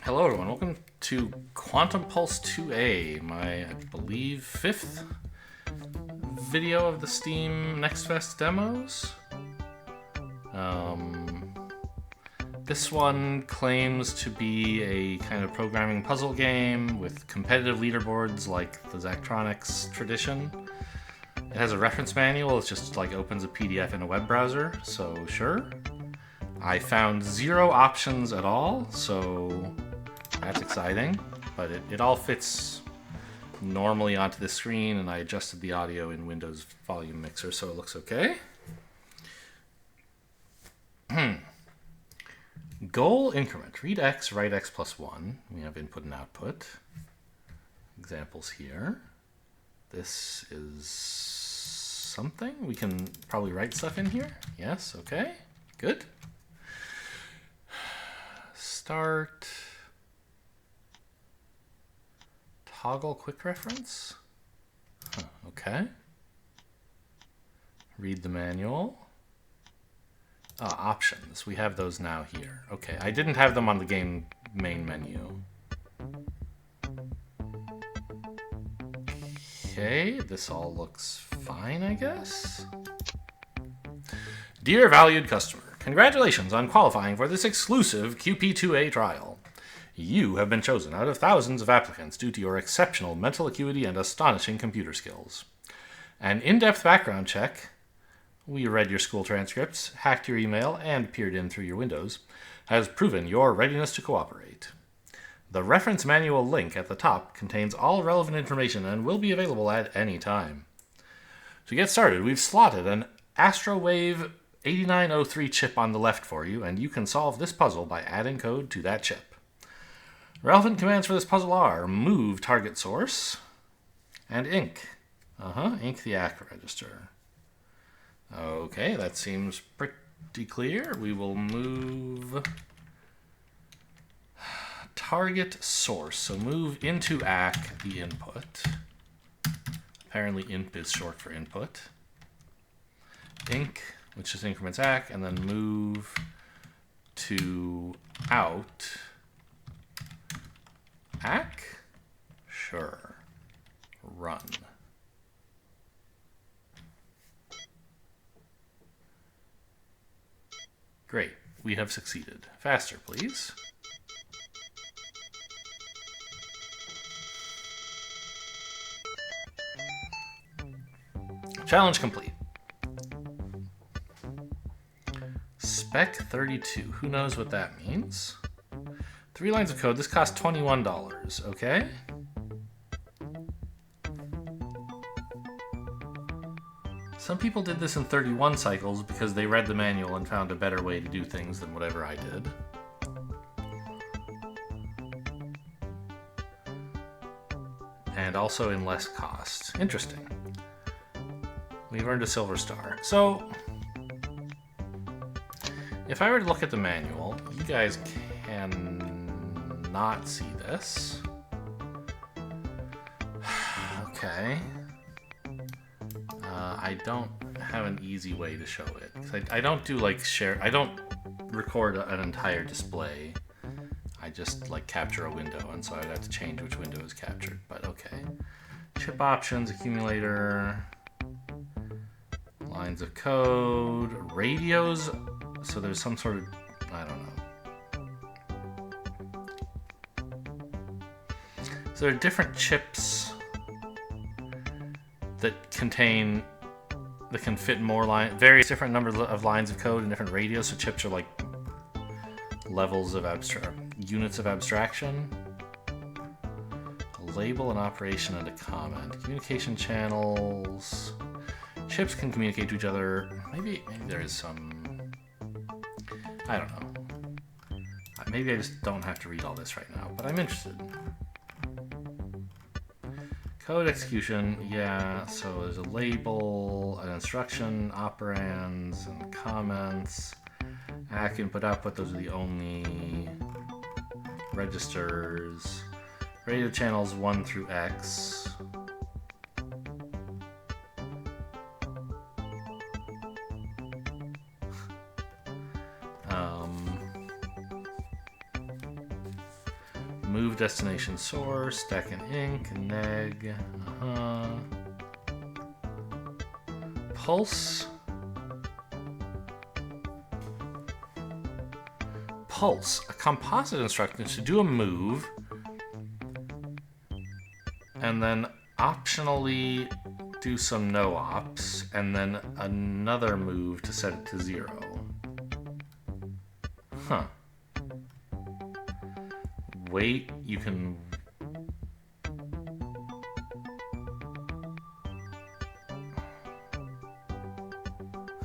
Hello everyone, welcome to QuantumPulse 2A, my, I believe, fifth video of the Steam Next Fest demos. This one claims to be a kind of programming puzzle game with competitive leaderboards like the Zachtronics tradition. It has a reference manual, it just like opens a PDF in a web browser, so sure. I found 0 options at all, so that's exciting, but it all fits normally onto the screen, and I adjusted the audio in Windows Volume Mixer, so it looks okay. Goal increment. Read x, write x plus 1. We have input and output. Examples here. This is something. We can probably write stuff in here. Yes, okay. Good. Start. Toggle quick reference. Okay. Read the manual. Options. We have those now here. Okay, I didn't have them on the game main menu. Okay, this all looks fine, I guess. Dear valued customer, congratulations on qualifying for this exclusive QP2A trial. You have been chosen out of thousands of applicants due to your exceptional mental acuity and astonishing computer skills. An in-depth background check, we read your school transcripts, hacked your email, and peered in through your windows, has proven your readiness to cooperate. The reference manual link at the top contains all relevant information and will be available at any time. To get started, we've slotted an Astrowave 8903 chip on the left for you, and you can solve this puzzle by adding code to that chip. Relevant commands for this puzzle are move target source and ink. Ink the ACK register. Okay, that seems pretty clear. We will move target source. So move into ACK the input. Apparently imp is short for input. Ink, which is increments ACK, and then move to out ACK? Sure. Run. Great. We have succeeded. Faster, please. Challenge complete. Spec 32. Who knows what that means? 3 lines of code. This costs $21. Okay. Some people did this in 31 cycles because they read the manual and found a better way to do things than whatever I did. And also in less cost. Interesting. We've earned a silver star. So, if I were to look at the manual, you guys can not see this. Okay. I don't have an easy way to show it. 'Cause I don't do like share. I don't record an entire display. I just like capture a window, and so I'd have to change which window is captured. But okay. Chip options, accumulator, lines of code, radios. So there's some sort of, I don't know. So there are different chips that can fit more various different numbers of lines of code and different radios. So chips are like levels of units of abstraction. A label, an operation, and a comment. Communication channels. Chips can communicate to each other. Maybe there is some. I don't know. Maybe I just don't have to read all this right now, but I'm interested. Code execution, yeah, so there's a label, an instruction, operands, and comments. ACK, input, output, those are the only registers. Radio channels 1 through X. move destination source, stack and ink, neg, pulse. Pulse, a composite instruction to do a move and then optionally do some no ops and then another move to set it to 0. Huh. Wait, you can...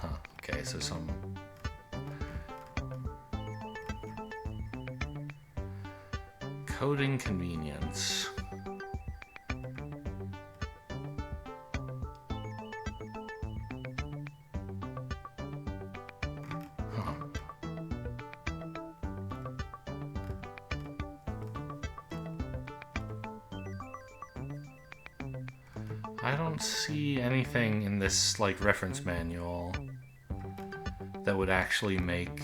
Huh, okay, so some... Coding convenience. Huh. I don't see anything in this like reference manual that would actually make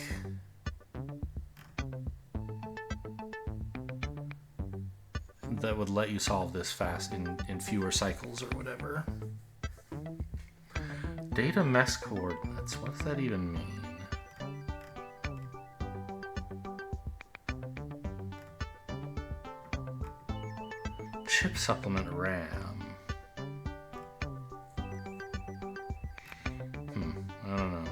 that would let you solve this fast in fewer cycles or whatever. Data mesh coordinates, what does that even mean? Chip supplement RAM. I don't know.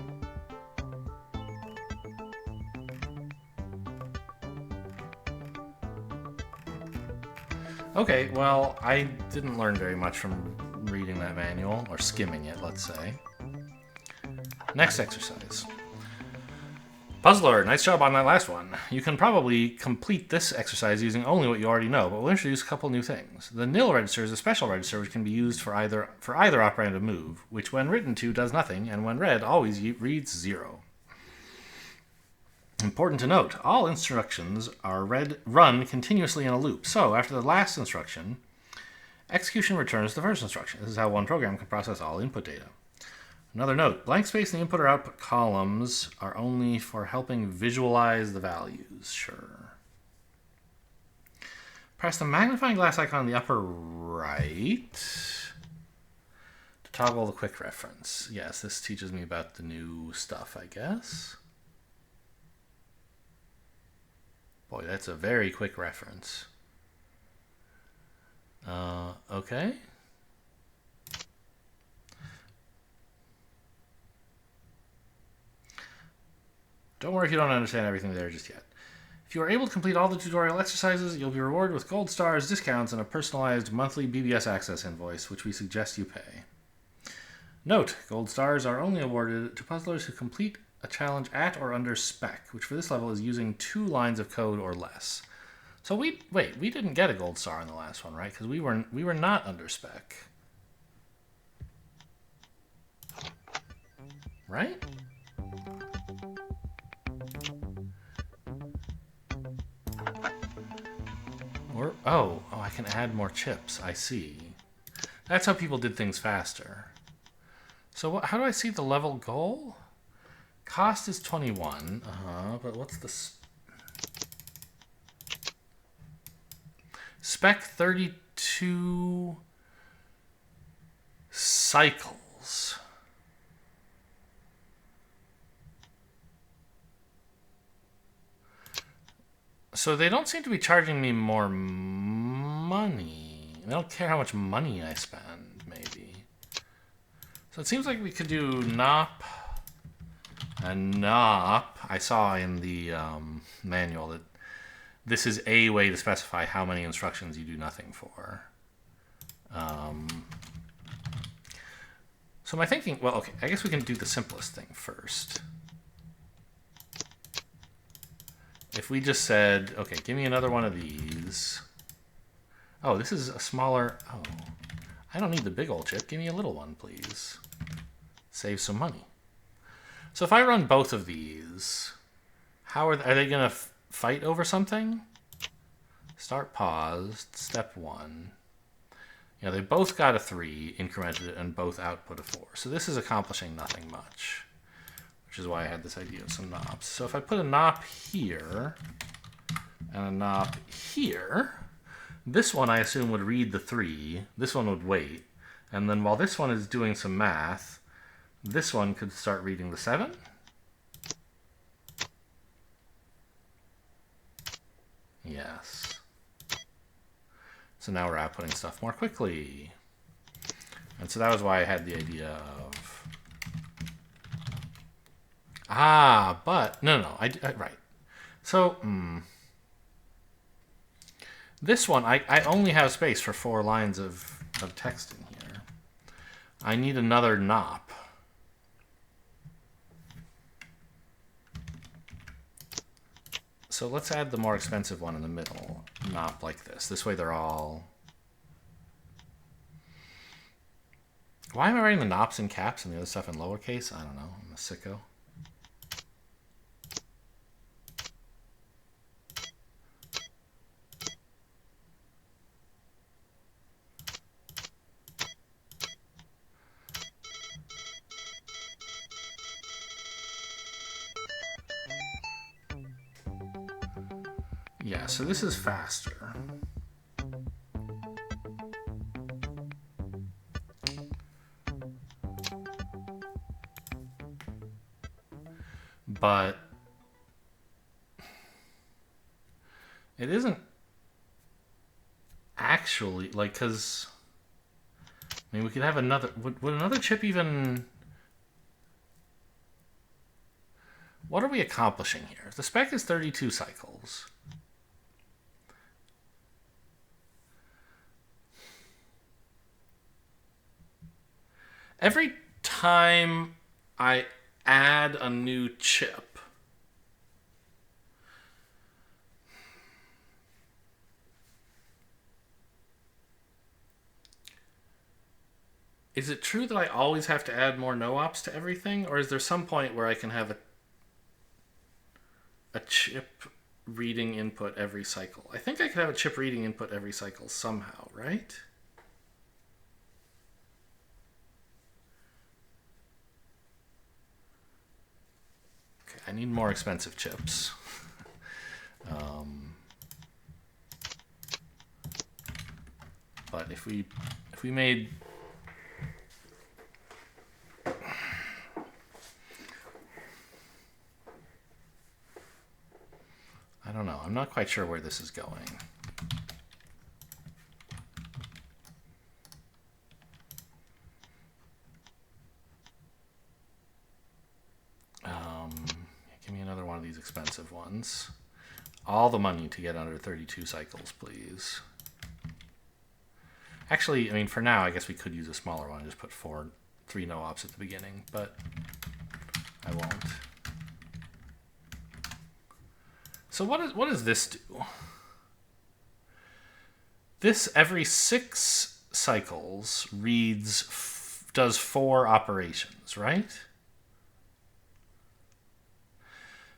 Okay, well, I didn't learn very much from reading that manual, or skimming it, let's say. Next exercise. Puzzler, nice job on that last one. You can probably complete this exercise using only what you already know, but we'll introduce a couple new things. The nil register is a special register which can be used for either operand of move, which when written to does nothing, and when read always reads 0. Important to note, all instructions are run continuously in a loop. So, after the last instruction, execution returns the first instruction. This is how one program can process all input data. Another note, blank space in the input or output columns are only for helping visualize the values. Sure. Press the magnifying glass icon in the upper right to toggle the quick reference. Yes, this teaches me about the new stuff, I guess. Boy, that's a very quick reference. Okay. Don't worry if you don't understand everything there just yet. If you are able to complete all the tutorial exercises, you'll be rewarded with gold stars, discounts, and a personalized monthly BBS access invoice, which we suggest you pay. Note, gold stars are only awarded to puzzlers who complete a challenge at or under spec, which for this level is using 2 lines of code or less. So we didn't get a gold star on the last one, right? Because we were not under spec. Right? Or oh, I can add more chips. I see. That's how people did things faster. So how do I see the level goal? Cost is 21. But what's the spec? 32 cycles. So they don't seem to be charging me more money. They don't care how much money I spend, maybe. So it seems like we could do NOP and NOP. I saw in the manual that this is a way to specify how many instructions you do nothing for. So my thinking, well, okay, I guess we can do the simplest thing first. If we just said, okay, give me another one of these. Oh, this is a smaller, oh, I don't need the big old chip. Give me a little one, please. Save some money. So if I run both of these, are they going to fight over something? Start paused, step 1. Yeah, they both got a 3, incremented it, and both output a 4. So this is accomplishing nothing much, which is why I had this idea of some knobs. So if I put a knob here, and a NOP here. This one, I assume, would read the 3. This one would wait. And then while this one is doing some math, this one could start reading the 7. Yes. So now we're outputting stuff more quickly. And so that was why I had the idea of... but... No. Right. So, this one, I only have space for 4 lines of text in here. I need another NOP. So let's add the more expensive one in the middle. NOP like this. This way they're all... Why am I writing the NOPs in caps and the other stuff in lowercase? I don't know. I'm a sicko. Yeah, so this is faster. But it isn't actually, like, because, I mean, we could have another, would another chip even, what are we accomplishing here? The spec is 32 cycles. Every time I add a new chip, is it true that I always have to add more no-ops to everything? Or is there some point where I can have a chip reading input every cycle? I think I could have a chip reading input every cycle somehow, right? I need more expensive chips. But if we made, I don't know. I'm not quite sure where this is going. Give me another one of these expensive ones. All the money to get under 32 cycles, please. Actually, I mean, for now, I guess we could use a smaller one and just put 3 no-ops at the beginning, but I won't. So what does this do? This, every 6 cycles, does 4 operations, right?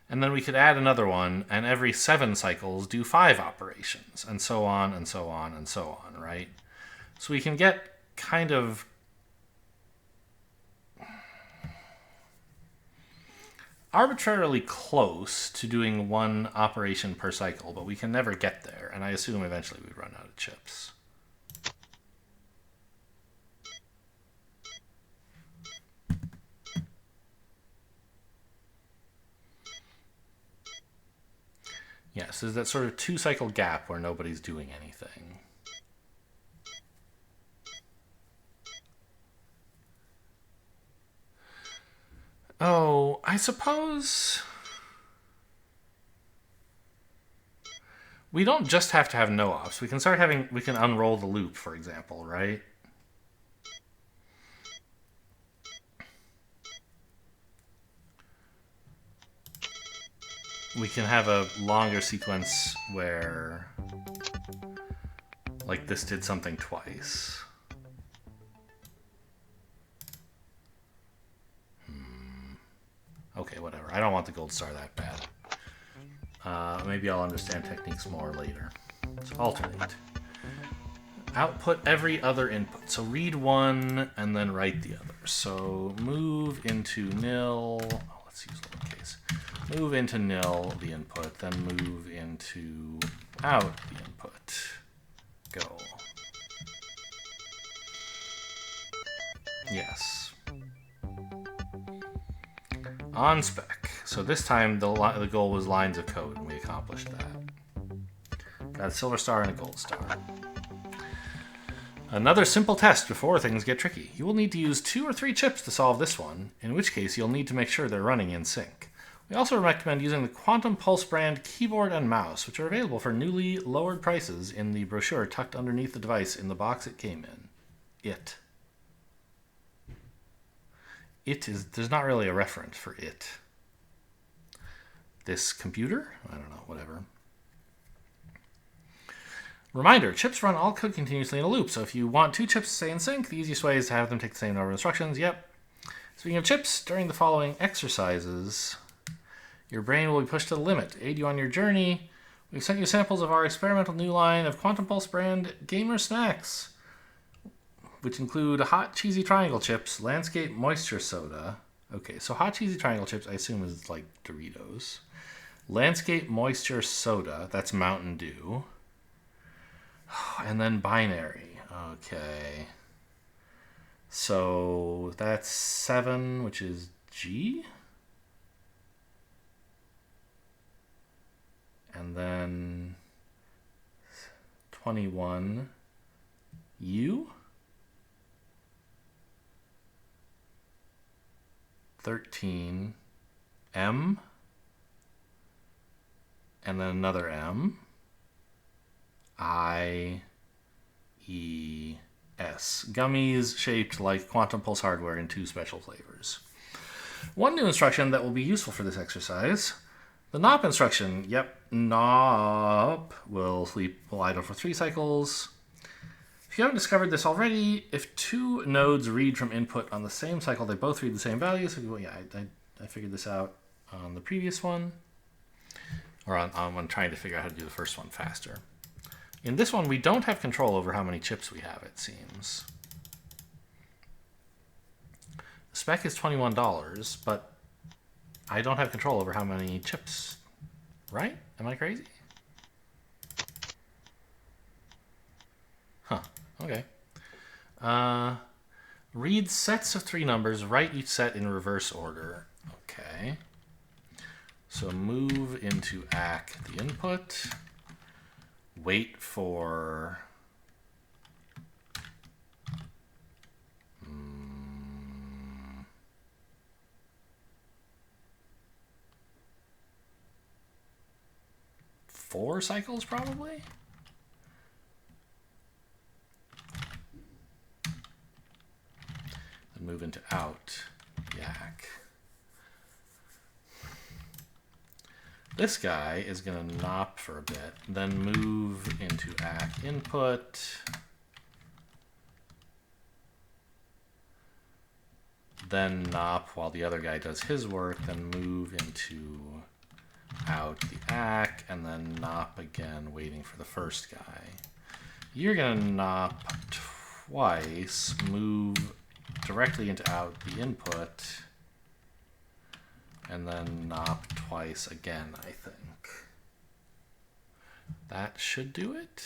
And then we could add another one, and every 7 cycles do 5 operations, and so on, and so on, and so on, right? So we can get kind of arbitrarily close to doing 1 operation per cycle, but we can never get there, and I assume eventually we'd run out of chips. Yes, there's that sort of 2-cycle gap where nobody's doing anything. Oh, I suppose we don't just have to have no-ops. We can we can unroll the loop, for example, right? We can have a longer sequence where, like, this did something twice. Okay, whatever. I don't want the gold star that bad. Maybe I'll understand techniques more later. So alternate. Output every other input. So read 1 and then write the other. So move into nil. Oh, let's use lowercase. Move into nil the input, then move into out the input. Go. Yes. On spec. So this time the goal was lines of code, and we accomplished that. Got a silver star and a gold star. Another simple test before things get tricky. You will need to use 2 or 3 chips to solve this one, in which case you'll need to make sure they're running in sync. We also recommend using the QuantumPulse brand keyboard and mouse, which are available for newly lowered prices in the brochure tucked underneath the device in the box it came in. There's not really a reference for it. This computer? I don't know, whatever. Reminder, chips run all code continuously in a loop, so if you want 2 chips to stay in sync, the easiest way is to have them take the same number of instructions. Yep. Speaking of chips, during the following exercises, your brain will be pushed to the limit. To aid you on your journey, we've sent you samples of our experimental new line of QuantumPulse brand gamer snacks, which include hot cheesy triangle chips, landscape moisture soda. Okay, so hot cheesy triangle chips, I assume is like Doritos. Landscape moisture soda, that's Mountain Dew. And then binary. Okay. So that's 7, which is G. And then 21 U. 13 M. And then another M. I, E, S. Gummies shaped like QuantumPulse hardware in 2 special flavors. One new instruction that will be useful for this exercise, the NOP instruction. Yep, NOP will idle for 3 cycles. If you haven't discovered this already, if 2 nodes read from input on the same cycle, they both read the same value. So yeah, I figured this out on the previous one, or on trying to figure out how to do the first one faster. In this one, we don't have control over how many chips we have, it seems. The spec is $21, but I don't have control over how many chips, right? Am I crazy? Huh, okay. Read sets of 3 numbers, write each set in reverse order. Okay. So move into ACK the input. Wait for 4 cycles, probably? Then move into out, yak. This guy is going to NOP for a bit, then move into ACK input. Then NOP while the other guy does his work, then move into out the ACK, and then NOP again, waiting for the first guy. You're going to NOP twice, move directly into out the input, and then NOP twice again, I think. That should do it.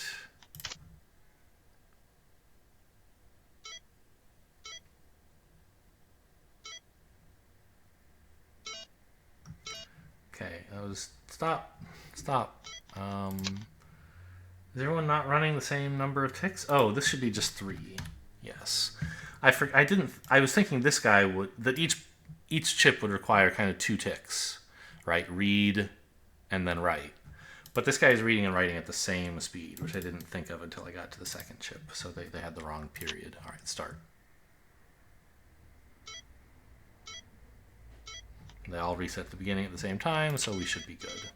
Okay, that was stop. Is everyone not running the same number of ticks? Oh, this should be just 3. Yes, I was thinking this guy that each chip would require kind of 2 ticks, right? Read and then write. But this guy is reading and writing at the same speed, which I didn't think of until I got to the second chip. So they had the wrong period. All right, start. They all reset at the beginning at the same time, so we should be good.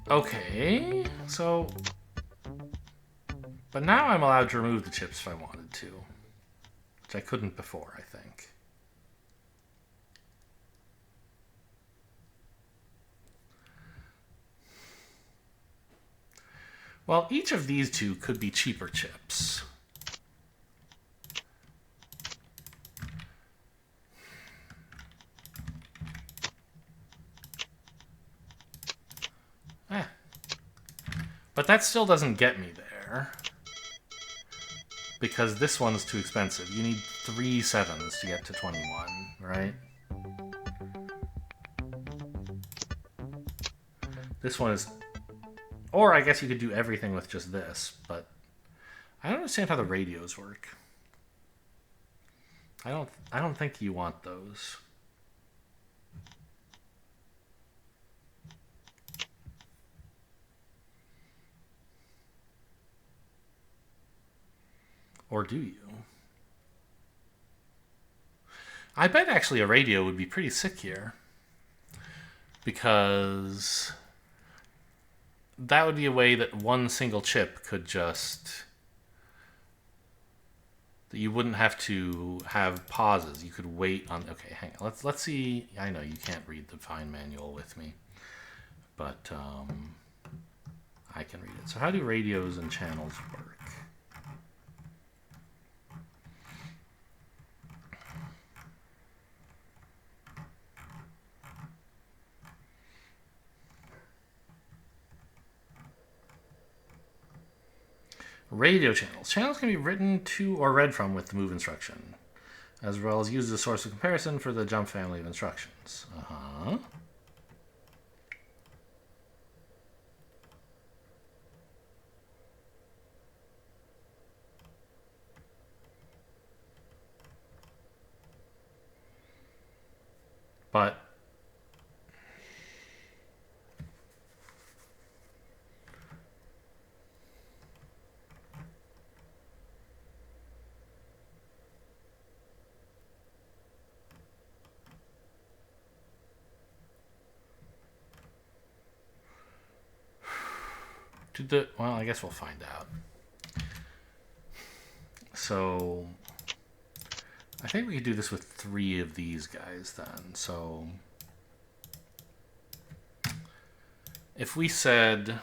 Okay, so... But now I'm allowed to remove the chips if I wanted to, which I couldn't before, I think. Well, each of these two could be cheaper chips. But that still doesn't get me there. Because this one's too expensive. You need 3 sevens to get to 21, right? This one is... Or I guess you could do everything with just this, but... I don't understand how the radios work. I don't think you want those. Or do you? I bet actually a radio would be pretty sick here. Because that would be a way that one single chip could just... that you wouldn't have to have pauses. You could wait on... Okay, hang on. Let's see. I know you can't read the fine manual with me. But I can read it. So how do radios and channels work? Radio channels. Channels can be written to or read from with the move instruction, as well as used as a source of comparison for the jump family of instructions. But well, I guess we'll find out. So I think we could do this with 3 of these guys then. So if we said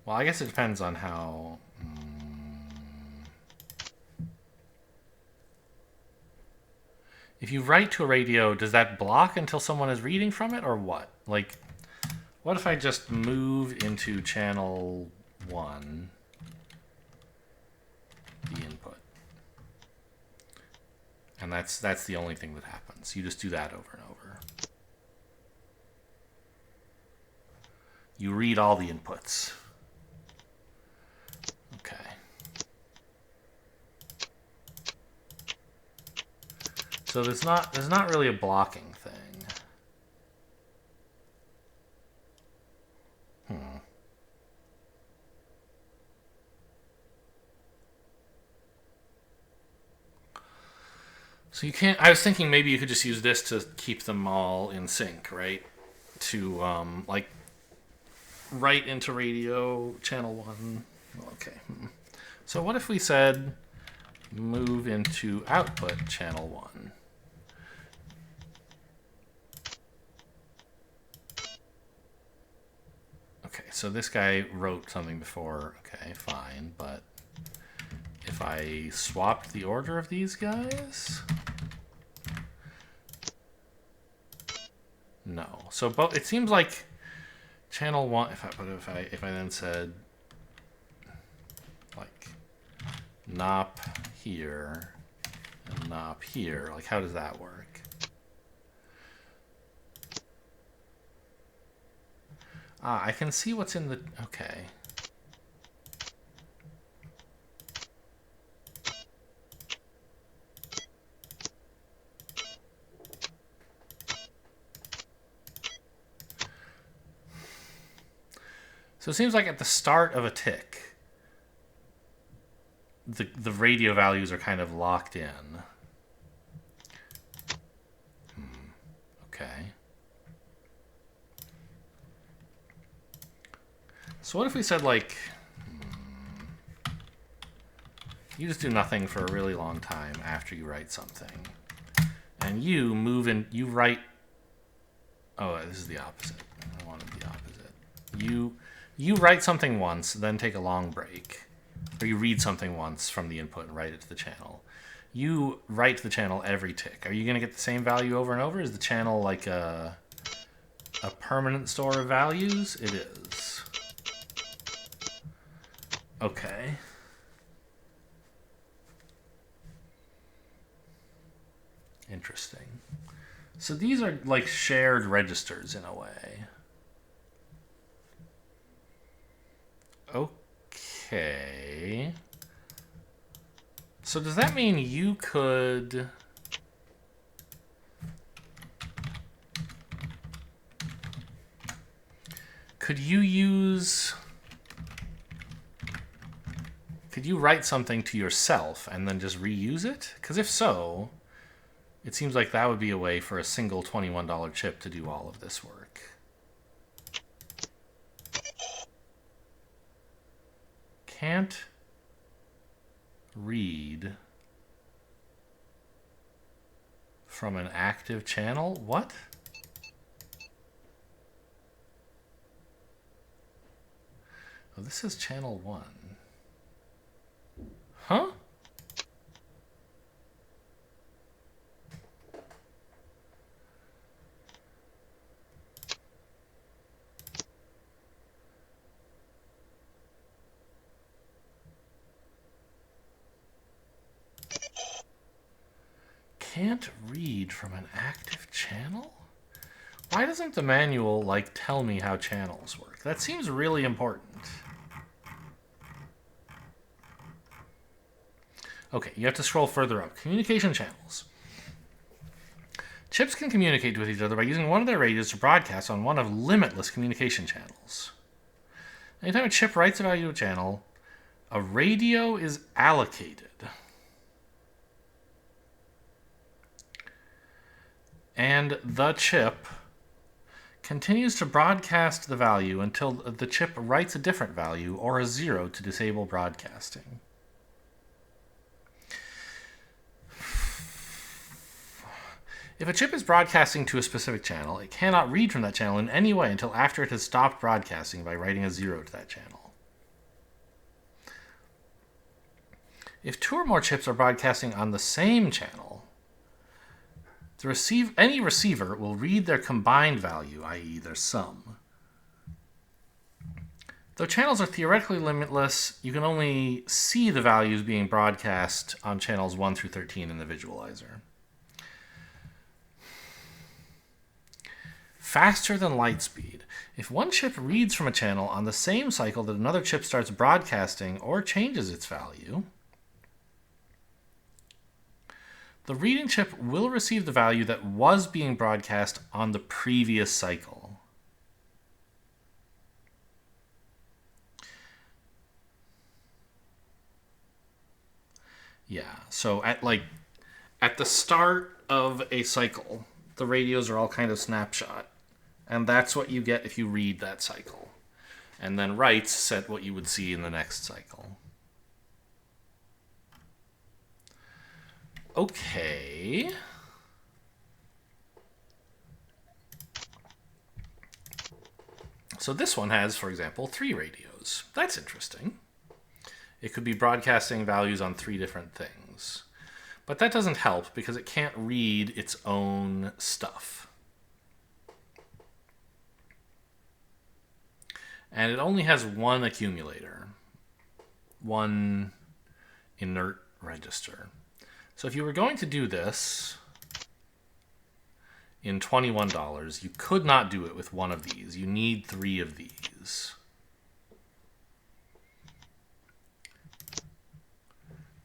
well, I guess it depends on how if you write to a radio, does that block until someone is reading from it or what? Like, what if I just move into channel 1 the input? And that's the only thing that happens. You just do that over and over. You read all the inputs. Okay. So there's not really a blocking thing. So you can't... I was thinking maybe you could just use this to keep them all in sync, right? To, like, write into radio channel 1. Okay. So what if we said move into output channel 1? Okay, so this guy wrote something before. Okay, fine, but if I swapped the order of these guys... No. So both, it seems like channel 1, if I then said like nop here and nop here, like how does that work? I can see what's in the... Okay. So it seems like at the start of a tick, the radio values are kind of locked in. Okay. So what if we said, like, you just do nothing for a really long time after you write something, and you move in, you write Oh, this is the opposite. I wanted the opposite. You write something once, then take a long break. Or you read something once from the input and write it to the channel. You write to the channel every tick. Are you going to get the same value over and over? Is the channel like a permanent store of values? It is. Okay. Interesting. So these are like shared registers in a way. Okay. So does that mean you could... Could you write something to yourself and then just reuse it? Because if so, it seems like that would be a way for a single $21 chip to do all of this work. Can't read from an active channel? What? Oh, this is channel 1. Huh? Can't read from an active channel? Why doesn't the manual, like, tell me how channels work? That seems really important. Okay, you have to scroll further up. Communication channels. Chips can communicate with each other by using one of their radios to broadcast on one of limitless communication channels. Anytime a chip writes a value to a channel, a radio is allocated. And the chip continues to broadcast the value until the chip writes a different value or a 0 to disable broadcasting. If a chip is broadcasting to a specific channel, it cannot read from that channel in any way until after it has stopped broadcasting by writing a 0 to that channel. If 2 or more chips are broadcasting on the same channel, any receiver will read their combined value, i.e. their sum. Though channels are theoretically limitless, you can only see the values being broadcast on channels 1 through 13 in the visualizer. Faster than light speed. If one chip reads from a channel on the same cycle that another chip starts broadcasting or changes its value, the reading chip will receive the value that was being broadcast on the previous cycle. Yeah, so at the start of a cycle, the radios are all kind of snapshot. And that's what you get if you read that cycle. And then writes set what you would see in the next cycle. Okay. So this one has, for example, 3 radios. That's interesting. It could be broadcasting values on 3 different things. But that doesn't help because it can't read its own stuff. And it only has 1 accumulator, 1 inert register. So if you were going to do this in $21, you could not do it with 1 of these. You need 3 of these.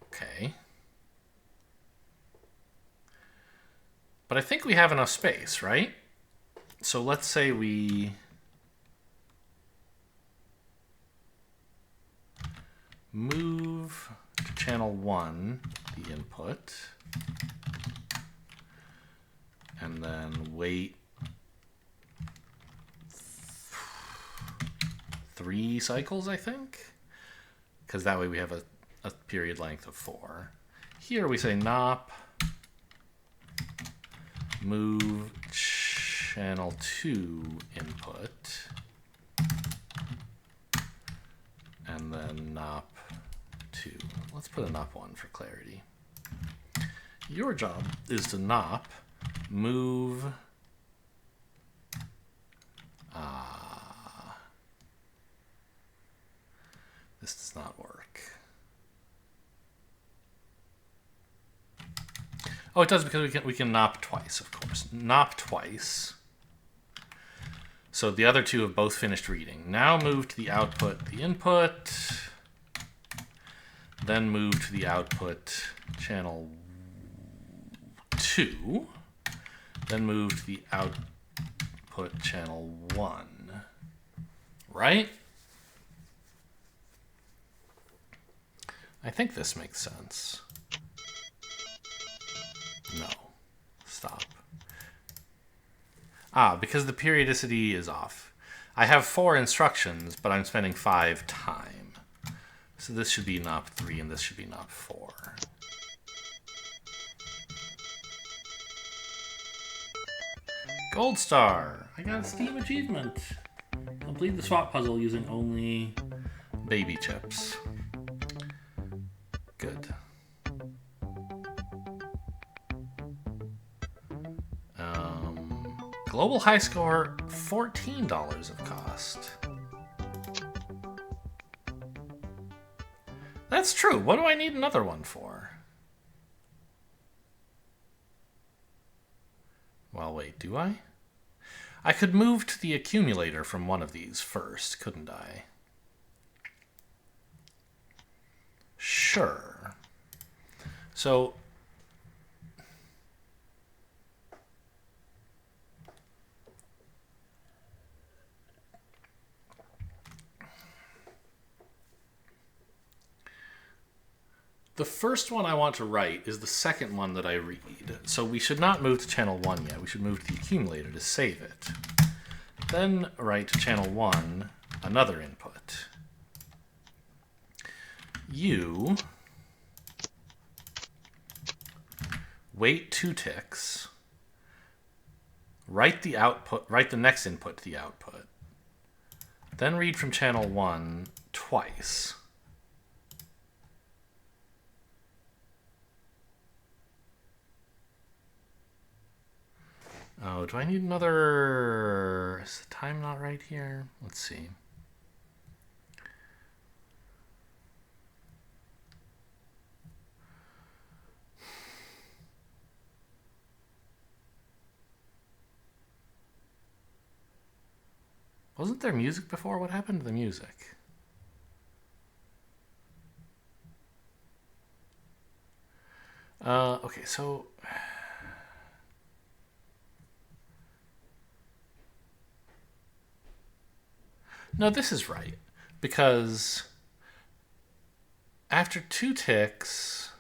Okay. But I think we have enough space, right? So let's say we move to channel 1, the input, and then wait 3 cycles, I think, because that way we have a period length of 4. Here we say nop move channel 2 input, and then NOP 2. Let's put a NOP 1 for clarity. Your job is to NOP, move, this does not work. Oh, it does, because we can NOP twice, of course. NOP twice. So the other two have both finished reading. Now move to the output, the input. Then move to the output, channel 2. Then move to the output, channel 1. Right? I think this makes sense. No. Stop. Because the periodicity is off. I have 4 instructions, but I'm spending 5 time. So this should be NOP 3 and this should be NOP 4. Gold star! I got a Steam achievement! Complete the swap puzzle using only baby chips. Good. Global high score, $14 of cost. That's true. What do I need another one for? Well, wait, do I? I could move to the accumulator from one of these first, couldn't I? Sure. So the first one I want to write is the second one that I read. So we should not move to channel 1 yet. We should move to the accumulator to save it. Then write to channel 1 another input. You wait 2 ticks. Write the output. Write the next input to the output. Then read from channel 1 twice. Oh, do I need another... Is the time not right here? Let's see. Wasn't there music before? What happened to the music? Okay, so... No, this is right, because after 2 ticks,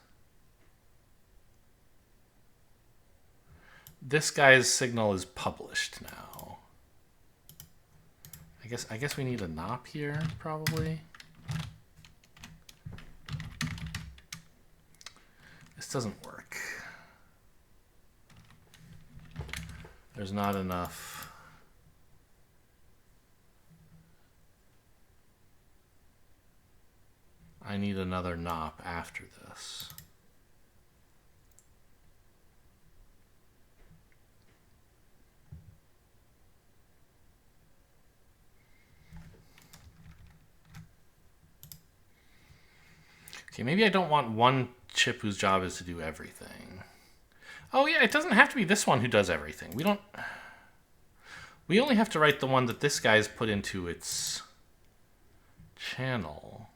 this guy's signal is published now. I guess we need a NOP here, probably. This doesn't work. There's not enough. I need another NOP after this. Okay, maybe I don't want one chip whose job is to do everything. Oh yeah, it doesn't have to be this one who does everything. We only have to write the one that this guy's put into its channel.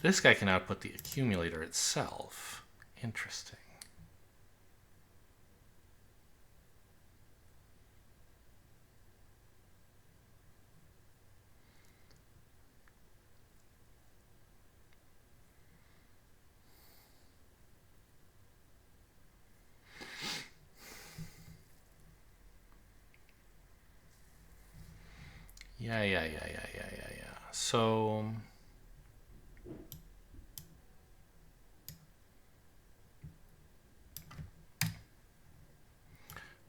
This guy can output the accumulator itself. Interesting. Yeah. So...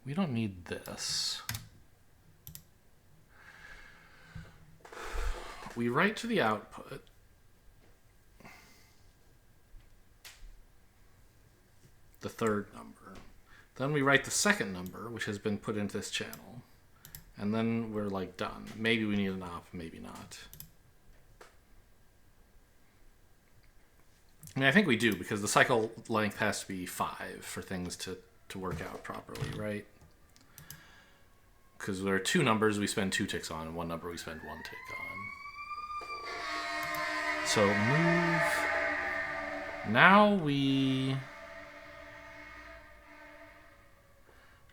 we don't need this. we write to the output the third number. Then we write the second number, which has been put into this channel. And then we're like done. Maybe we need an op, maybe not. I mean, I think we do, because the cycle length has to be 5 for things to work out properly, right? Because there are 2 numbers we spend 2 ticks on, and 1 number we spend 1 tick on. So move. Now we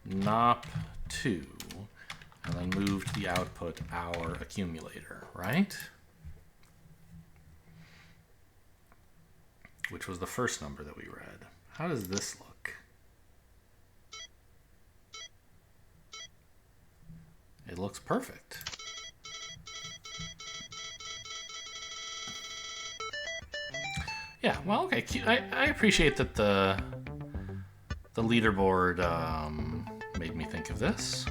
nop 2, and then move to the output our accumulator, right? Which was the first number that we read. How does this look? It looks perfect. Yeah, well, okay. I appreciate that the leaderboard made me think of this.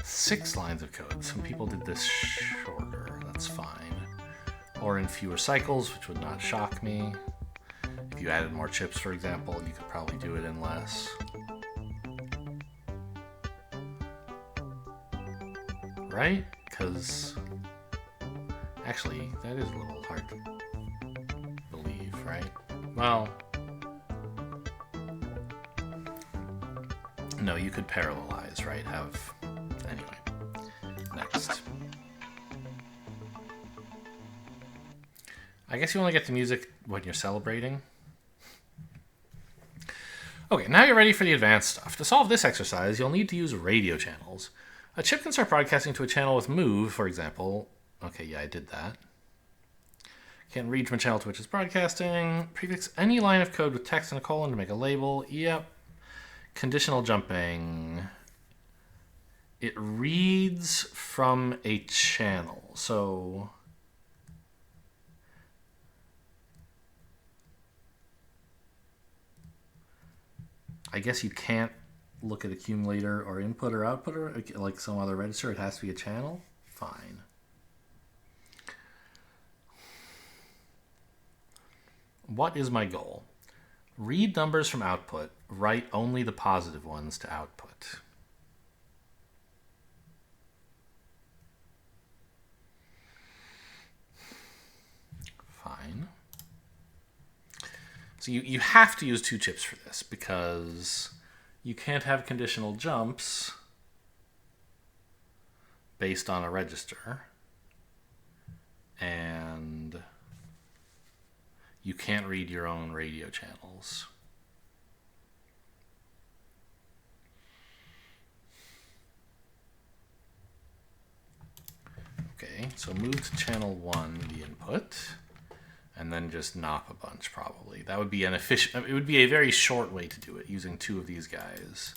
Six lines of code. Some people did this shorter. That's fine. Or in fewer cycles, which would not shock me. If you added more chips, for example, you could probably do it in less. Right? Because actually, that is a little hard to believe, right? Well, no, you could parallelize, right? Anyway, next. I guess you only get the music when you're celebrating. Okay, now you're ready for the advanced stuff. To solve this exercise, you'll need to use radio channels. A chip can start broadcasting to a channel with move, for example. Okay, yeah, I did that. Can read from a channel to which it's broadcasting. Prefix any line of code with text and a colon to make a label. Yep. Conditional jumping. It reads from a channel. So I guess you can't look at accumulator or input or output or like some other register. It has to be a channel. Fine. What is my goal? Read numbers from output. Write only the positive ones to output. Fine. So you have to use 2 chips for this because you can't have conditional jumps based on a register, and you can't read your own radio channels. Okay, so move to channel 1, the input, and then just nop a bunch probably. That would be an efficient, it would be a very short way to do it using 2 of these guys.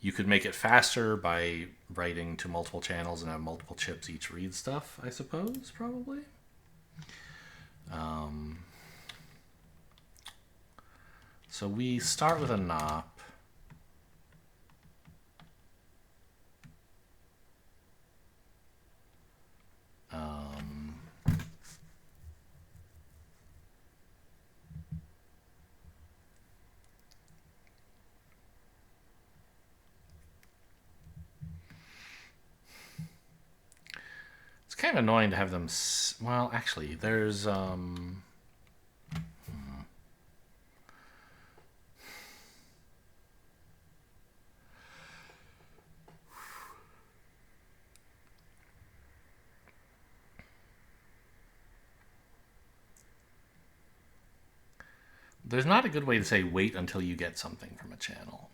You could make it faster by writing to multiple channels and have multiple chips each read stuff, I suppose, probably. So we start with a nop. It's kind of annoying to have them. Well, actually, there's there's not a good way to say wait until you get something from a channel.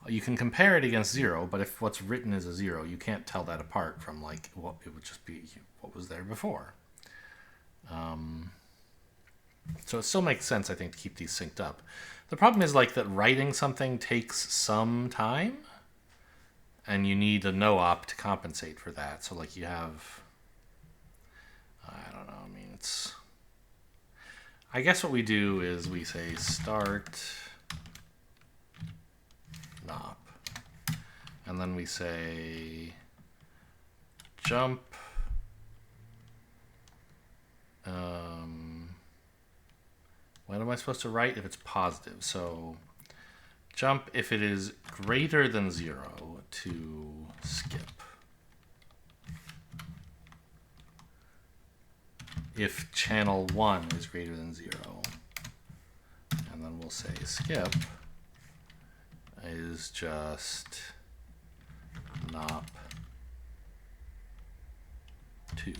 You can compare it against 0, but if what's written is a 0, you can't tell that apart from like what it would just be what was there before. So it still makes sense, I think, to keep these synced up. The problem is like that writing something takes some time, and you need a no-op to compensate for that. So like you have, I don't know, I mean, it's, I guess what we do is we say start nop, And then we say jump what am I supposed to write if it's positive? So jump if it is greater than 0 to skip. If channel 1 is greater than 0. And then we'll say skip is just nop 2.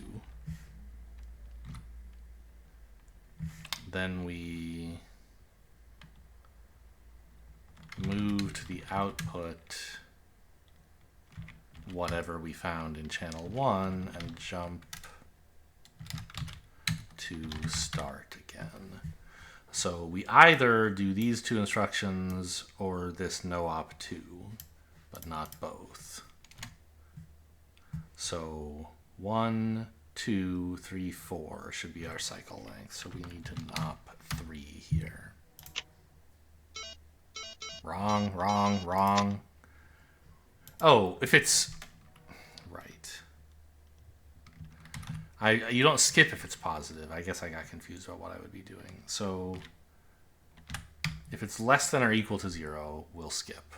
Then we move to the output whatever we found in channel 1 and jump to start again. So we either do these two instructions or this no op 2, but not both. So 1, 2, 3, 4 should be our cycle length. So we need to nop 3 here. Wrong, wrong, wrong. Oh, if it's right. You don't skip if it's positive. I guess I got confused about what I would be doing. So if it's less than or equal to 0, we'll skip.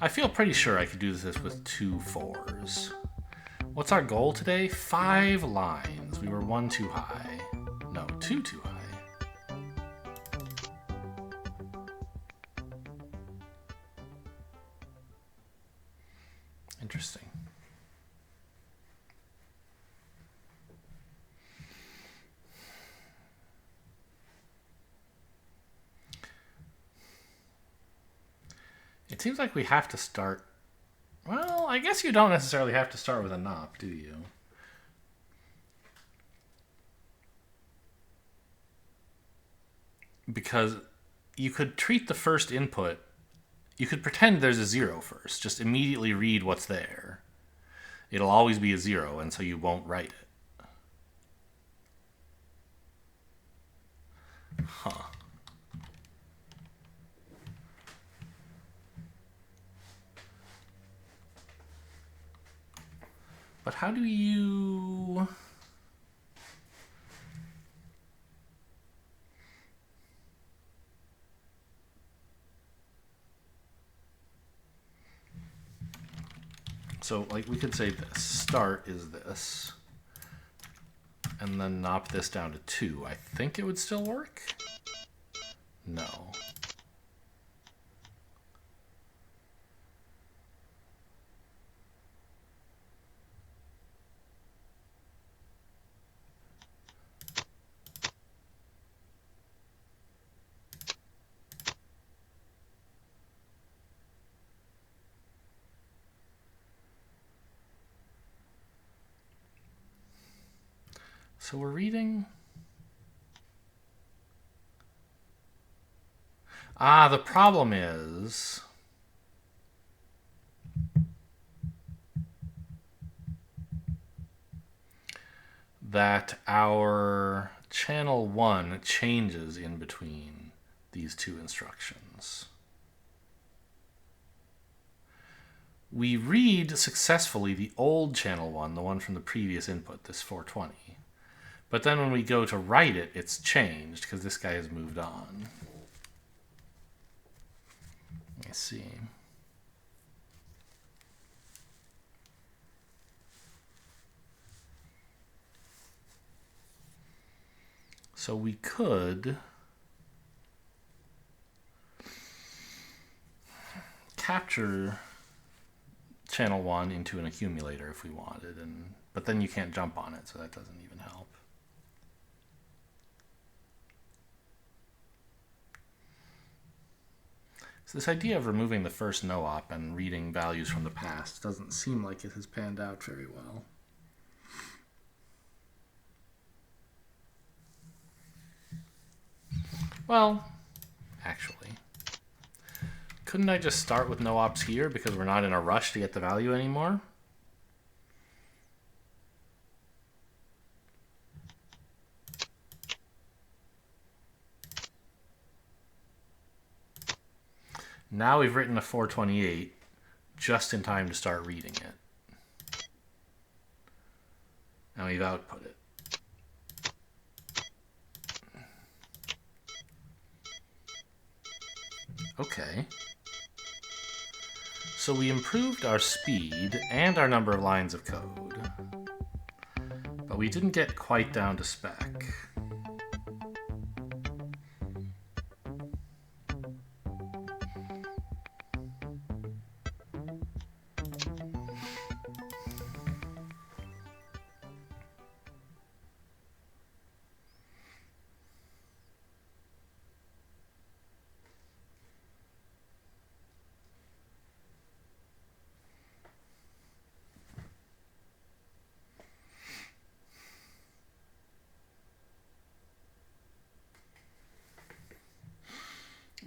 I feel pretty sure I could do this with 2 4s. What's our goal today? 5 lines. We were 1 too high. No, 2 too high. Interesting. It seems like we have to start. Well, I guess you don't necessarily have to start with a nop, do you? Because you could treat the first input, you could pretend there's a 0 first. Just immediately read what's there. It'll always be a 0, and so you won't write it. Huh. But how do you... So, like, we could say this. Start is this. And then nop this down to 2. I think it would still work? No. So we're reading... the problem is... that our channel 1 changes in between these two instructions. We read successfully the old channel 1, the one from the previous input, this 420. But then when we go to write it, it's changed because this guy has moved on. Let me see. So we could capture channel 1 into an accumulator if we wanted, but then you can't jump on it, so that doesn't even help. So this idea of removing the first no-op and reading values from the past doesn't seem like it has panned out very well. Well, actually, Couldn't I just start with no ops here because we're not in a rush to get the value anymore? Now we've written a 428 just in time to start reading it. And we've output it. Okay. So we improved our speed and our number of lines of code, but we didn't get quite down to spec.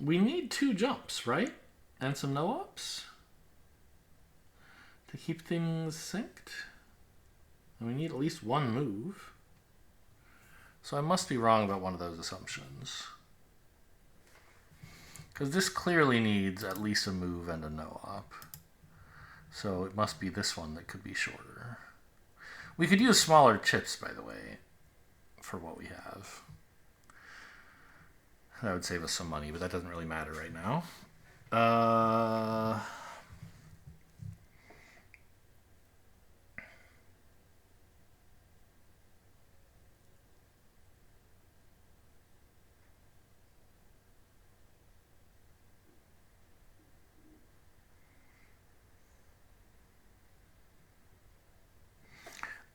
We need 2 jumps, right? And some no-ops to keep things synced. And we need at least 1 move. So I must be wrong about one of those assumptions. Because this clearly needs at least a move and a no-op. So it must be this one that could be shorter. We could use smaller chips, by the way, for what we have. That would save us some money, but that doesn't really matter right now.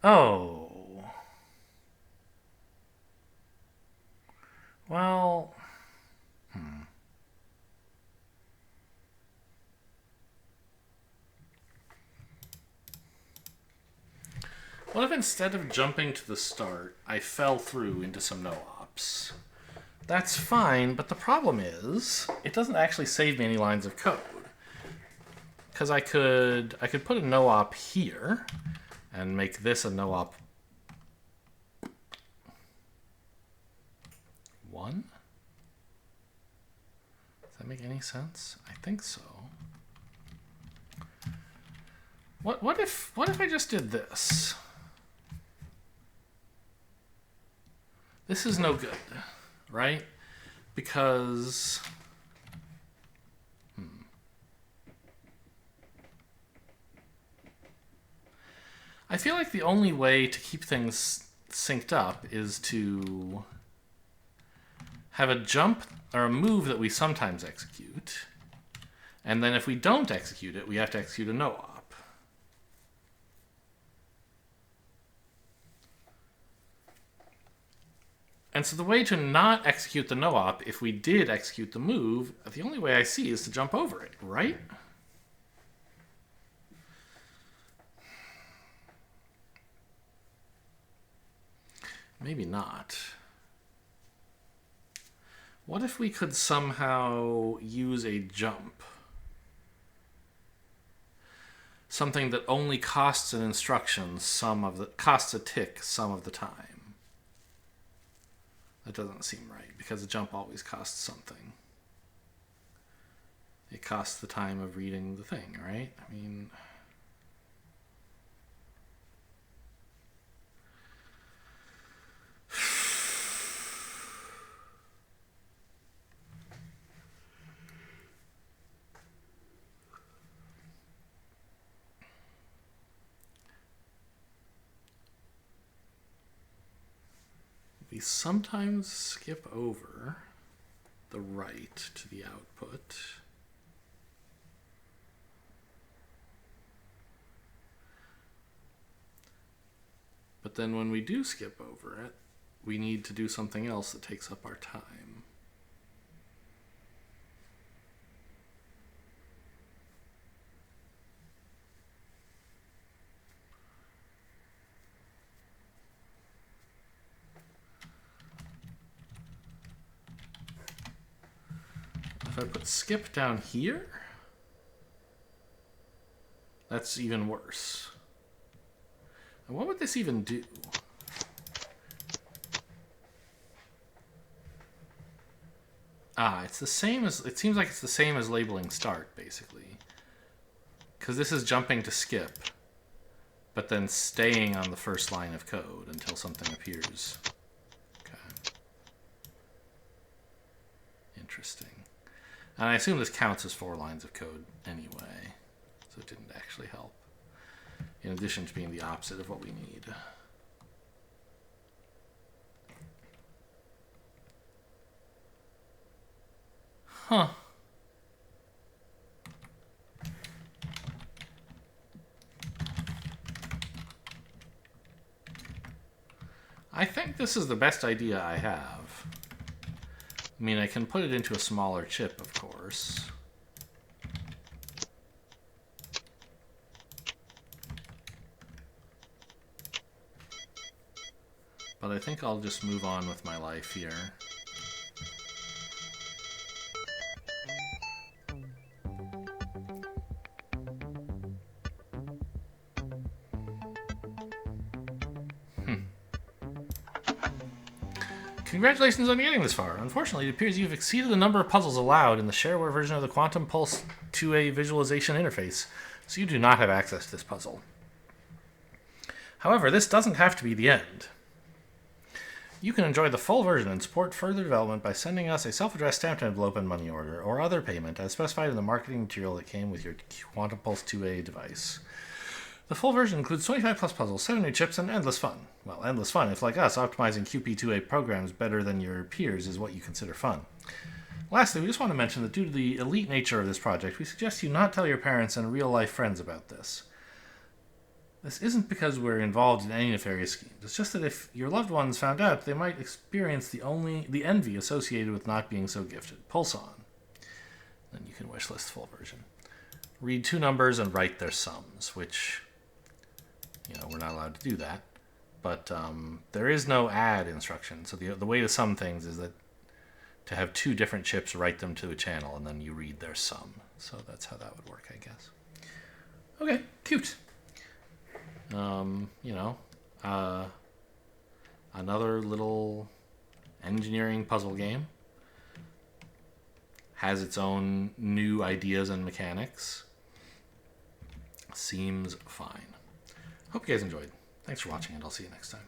Oh. Well... What if instead of jumping to the start, I fell through into some no-ops? That's fine, but the problem is, it doesn't actually save me any lines of code. Because I could put a no-op here, and make this a no-op 1? Does that make any sense? I think so. What if I just did this? This is no good, right? Because I feel like the only way to keep things synced up is to have a jump or a move that we sometimes execute, and then if we don't execute it, we have to execute a no-op. And so the way to not execute the no-op, if we did execute the move, the only way I see is to jump over it, right? Maybe not. What if we could somehow use a jump? Something that only costs an instruction costs a tick some of the time. That doesn't seem right, because a jump always costs something. It costs the time of reading the thing, right? I mean... We sometimes skip over the write to the output. But then when we do skip over it, we need to do something else that takes up our time. If If I put skip down here, that's even worse. And what would this even do? It's the same as, it seems like it's the same as labeling start, basically. Because this is jumping to skip, but then staying on the first line of code until something appears. Okay. Interesting. And I assume this counts as 4 lines of code anyway, so it didn't actually help. In addition to being the opposite of what we need. Huh. I think this is the best idea I have. I mean, I can put it into a smaller chip, of course. But I think I'll just move on with my life here. Congratulations on getting this far. Unfortunately, it appears you've exceeded the number of puzzles allowed in the shareware version of the QuantumPulse 2A visualization interface, so you do not have access to this puzzle. However, this doesn't have to be the end. You can enjoy the full version and support further development by sending us a self-addressed stamped envelope and money order, or other payment as specified in the marketing material that came with your QuantumPulse 2A device. The full version includes 25 plus puzzles, 7 new chips, and endless fun. Well, endless fun if, like us, optimizing QP2A programs better than your peers is what you consider fun. Lastly, we just want to mention that due to the elite nature of this project, we suggest you not tell your parents and real-life friends about this. This isn't because we're involved in any nefarious schemes. It's just that if your loved ones found out, they might experience the envy associated with not being so gifted. Pulse on. Then you can wishlist the full version. Read 2 numbers and write their sums, which, we're not allowed to do that. But there is no add instruction. So the way to sum things is that to have 2 different chips, write them to a channel, and then you read their sum. So that's how that would work, I guess. Okay, cute. Another little engineering puzzle game. Has its own new ideas and mechanics. Seems fine. Hope you guys enjoyed. Thanks for watching, and I'll see you next time.